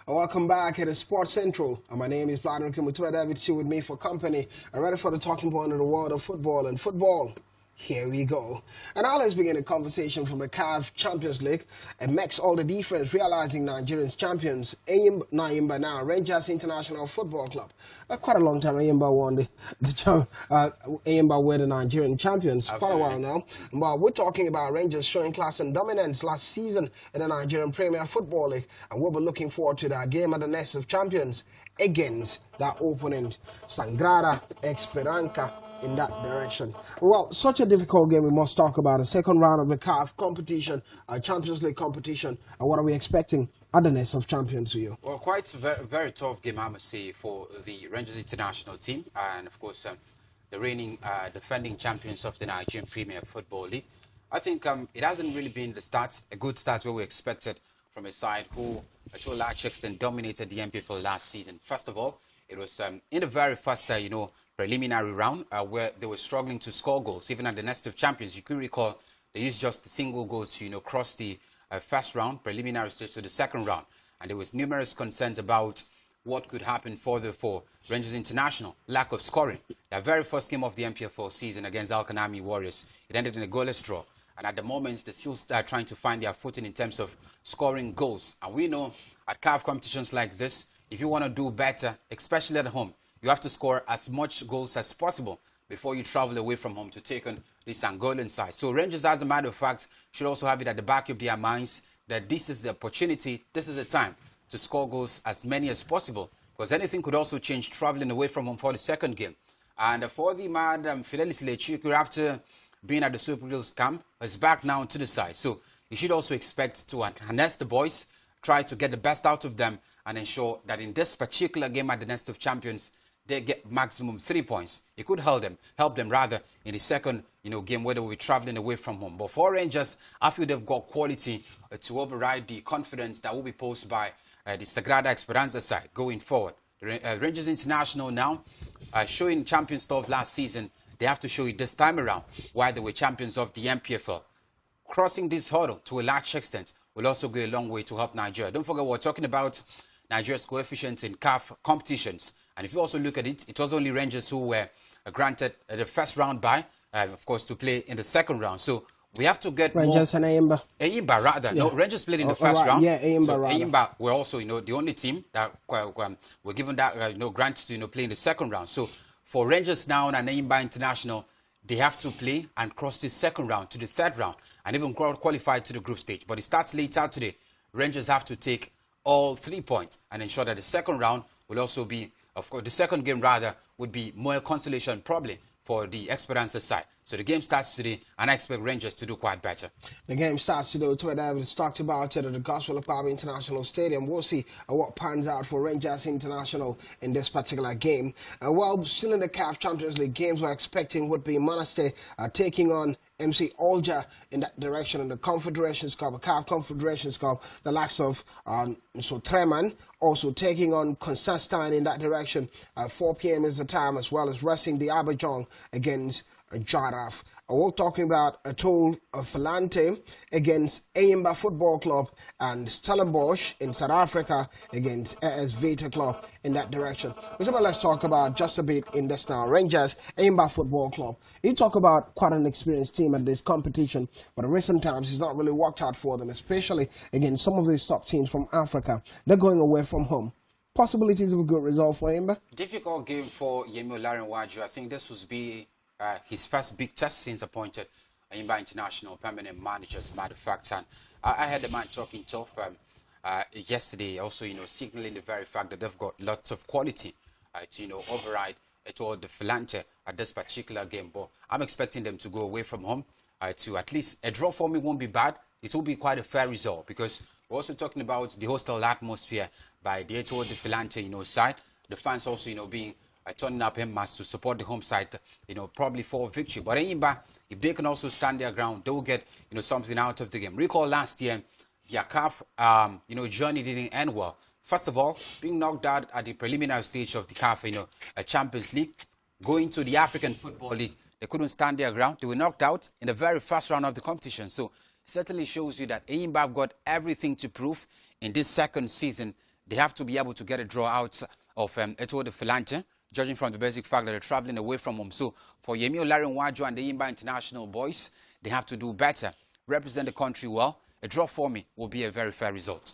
Welcome back at Sports Central. My name is Vladimir Kimutua David, here with me for company. I'm ready for the talking point of the world of football. And football, here we go. And now let's begin a conversation from the CAF Champions League. It makes all the difference, realizing Nigerians champions. Enyimba now, Rangers International Football Club. Quite a long time Enyimba won Enyimba were the Nigerian champions. Absolutely. Quite a while now. But we're talking about Rangers showing class and dominance last season in the Nigerian Premier Football League. And we'll be looking forward to that game at the Nest of Champions against that opponent, Sagrada, Esperanca, in that direction. Well, such a difficult game. We must talk about the second round of the CAF competition, Champions League competition, and what are we expecting at the Nest of Champions for you? Well, quite a very tough game, I must say, for the Rangers International team, and of course, the reigning defending champions of the Nigerian Premier Football League. I think it hasn't really been a good start where we expected from a side who, to a large extent, dominated the MPFL last season. First of all, it was in the very first, preliminary round where they were struggling to score goals. Even at the Nest of Champions, you could recall they used just a single goal to, cross the first round, preliminary stage to the second round. And there was numerous concerns about what could happen further for Rangers International. Lack of scoring. Their very first game of the MPFL season against Alkanami Warriors, it ended in a goalless draw. And at the moment, they still start trying to find their footing in terms of scoring goals. And we know at CAF competitions like this, if you want to do better, especially at home, you have to score as much goals as possible before you travel away from home to take on this Angolan side. So Rangers, as a matter of fact, should also have it at the back of their minds that this is the opportunity, this is the time to score goals as many as possible, because anything could also change traveling away from home for the second game. And for the man, Fidelis Lechiku, after being at the Super Eagles camp, is back now to the side. So you should also expect to harness the boys, try to get the best out of them, and ensure that in this particular game at the Nest of Champions, they get maximum 3 points. It could help them in the second, game where they will be traveling away from home. But for Rangers, I feel they've got quality to override the confidence that will be posed by the Sagrada Esperanca side going forward. Rangers International now showing champion stuff last season. They have to show it this time around while they were champions of the MPFL. Crossing this hurdle to a large extent will also go a long way to help Nigeria. Don't forget, we're talking about Nigeria's coefficients in CAF competitions. And if you also look at it, it was only Rangers who were granted the first round bye, of course, to play in the second round. So we have to get Rangers and Enyimba. Enyimba, rather. Yeah. No, Rangers played in the first round. Yeah, Enyimba, so rather. Enyimba were also, the only team that were given that, grant to, play in the second round. So for Rangers now and Enyimba International, they have to play and cross the second round to the third round and even qualify to the group stage. But it starts later today. Rangers have to take all 3 points and ensure that the second round will also be, of course, the second game rather would be more consolation probably for the Esperanca side. So the game starts today, and I expect Rangers to do quite better. The game starts today. Twitter Davis talked about it at the Gospel of Power International Stadium. We'll see what pans out for Rangers International in this particular game. Well, still in the CAF Champions League games, we're expecting would be Monastir taking on MC Alger in that direction in the Confederations Cup, a CAF Confederations Cup. The likes of Treman also taking on Constantine in that direction. 4 p.m. is the time, as well as resting the Abidjan against Jaraf. We're talking about Etiole Filante against Enyimba Football Club and Stellenbosch in South Africa against AS Vita Club in that direction. Let's talk about just a bit in this now. Rangers, Enyimba Football Club. You talk about quite an experienced team at this competition, but in recent times it's not really worked out for them, especially against some of these top teams from Africa. They're going away from home. Possibilities of a good result for Enyimba? Difficult game for Yemi Olarenwaju. I think this will be his first big test since appointed Enyimba International permanent manager, as a matter of fact. And I heard the man talking tough yesterday, also, signaling the very fact that they've got lots of quality to, override Etiole Filante at this particular game. But I'm expecting them to go away from home to at least a draw for me won't be bad. It will be quite a fair result because we're also talking about the hostile atmosphere by the Etiole Filante, side. The fans also, being turning up en masse to support the home side, probably for victory. But Enyimba, if they can also stand their ground, they will get, something out of the game. Recall last year, their CAF, journey didn't end well. First of all, being knocked out at the preliminary stage of the CAF, Champions League, going to the African Football League, they couldn't stand their ground. They were knocked out in the very first round of the competition. So it certainly shows you that Enyimba have got everything to prove in this second season They have to be able to get a draw out of Etiole Filante, judging from the basic fact that they're traveling away from home. So for Yemi Olarinwaju and the Enyimba International boys, they have to do better, represent the country well. A draw for me will be a very fair result.